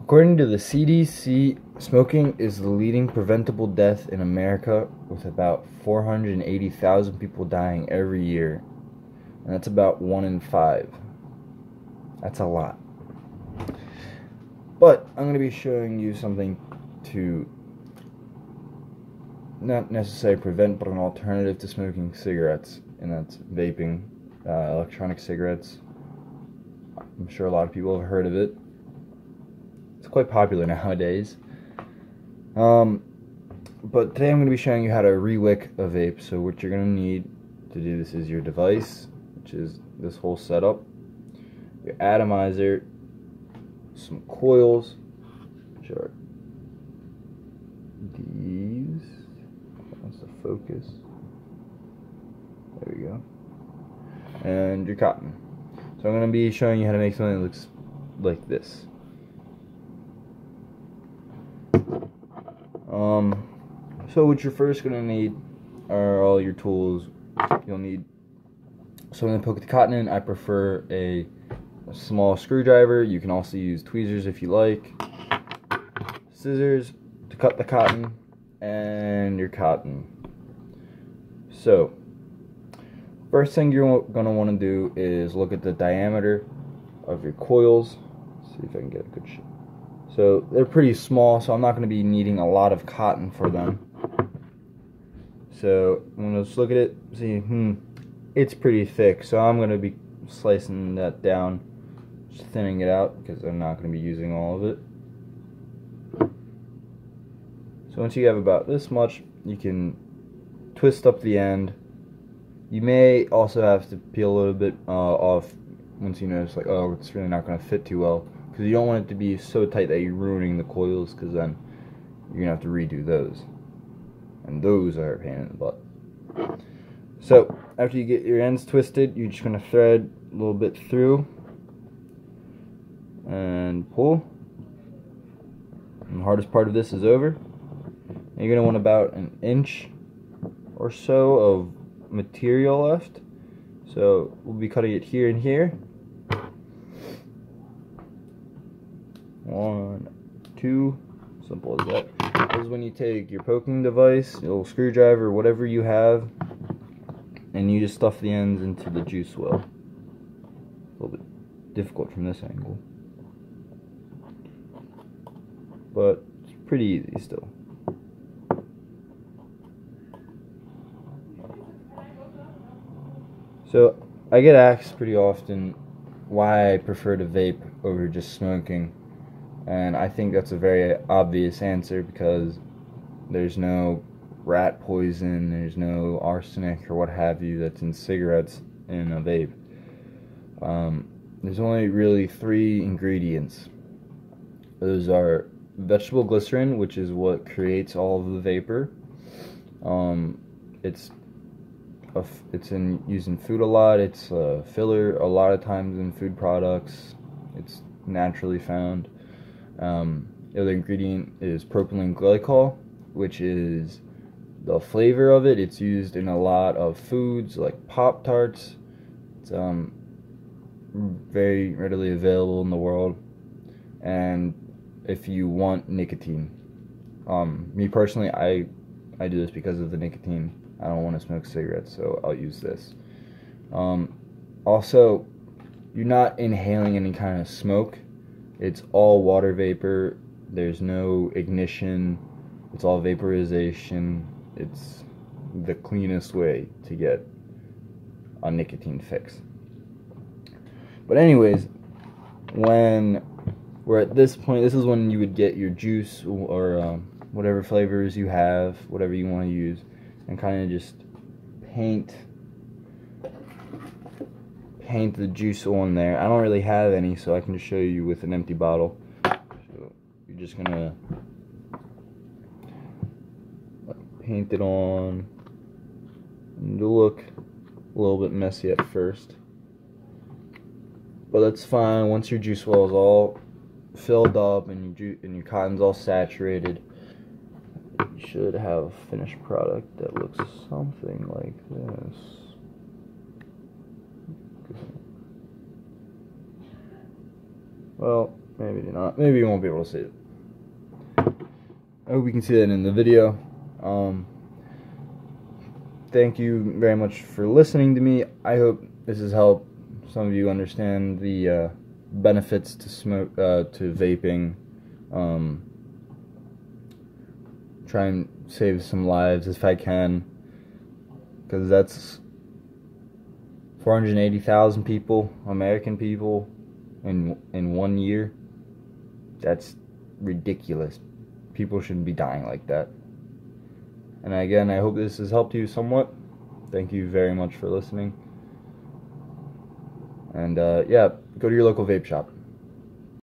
According to the CDC, smoking is the leading preventable death in America, with about 480,000 people dying every year. And that's about 1 in 5. That's a lot. But I'm going to be showing you something to not necessarily prevent, but an alternative to smoking cigarettes, and that's vaping, electronic cigarettes. I'm sure a lot of people have heard of it. It's quite popular nowadays. But today I'm going to be showing you how to re-wick a vape. So what you're going to need to do this is your device, which is this whole setup, your atomizer, some coils, which are these. That's the focus. There we go. And your cotton. So I'm going to be showing you how to make something that looks like this. So what you're first going to need are all your tools. You'll need something to poke the cotton in. I prefer a small screwdriver. You can also use tweezers if you like. Scissors to cut the cotton, and your cotton. So first thing you're going to want to do is look at the diameter of your coils. Let's see if I can get a good shot. So they're pretty small, so I'm not going to be needing a lot of cotton for them. So I'm going to just look at it, see, it's pretty thick, so I'm going to be slicing that down, just thinning it out, because I'm not going to be using all of it. So once you have about this much, you can twist up the end. You may also have to peel a little bit off once you notice, like, oh, it's really not going to fit too well, because you don't want it to be so tight that you're ruining the coils, because then you're going to have to redo those. And those are a pain in the butt. So after you get your ends twisted, you're just going to thread a little bit through and pull. And the hardest part of this is over. And you're going to want about an inch or so of material left. So we'll be cutting it here and here. 1, 2, simple as that. This is when you take your poking device, your little screwdriver, whatever you have, and you just stuff the ends into the juice well. A little bit difficult from this angle, but it's pretty easy still. So I get asked pretty often why I prefer to vape over just smoking. And I think that's a very obvious answer, because there's no rat poison, there's no arsenic or what have you that's in cigarettes in a vape. There's only really 3 ingredients. Those are vegetable glycerin, which is what creates all of the vapor. It's used in food a lot. It's a filler a lot of times in food products. It's naturally found. The other ingredient is propylene glycol, which is the flavor of it. It's used in a lot of foods like Pop-Tarts. It's very readily available in the world. And if you want nicotine, me personally, I do this because of the nicotine. I don't want to smoke cigarettes, so I'll use this. Also, you're not inhaling any kind of smoke. It's all water vapor. There's no ignition. It's all vaporization. It's the cleanest way to get a nicotine fix. But anyways, when we're at this point, this is when you would get your juice or whatever flavors you have, whatever you want to use, and kind of just paint the juice on there. I don't really have any, so I can just show you with an empty bottle. So you're just gonna paint it on, and it'll look a little bit messy at first, but that's fine. Once your juice well is all filled up and your cotton's all saturated, you should have a finished product that looks something like this. Well, Maybe not. Maybe you won't be able to see it. I hope you can see that in the video. Thank you very much for listening to me. I hope this has helped some of you understand the benefits to vaping. Try and save some lives if I can, because that's 480,000 people, American people, in 1 year. That's ridiculous. People shouldn't be dying like that. And again, I hope this has helped you somewhat. Thank you very much for listening. And yeah, go to your local vape shop.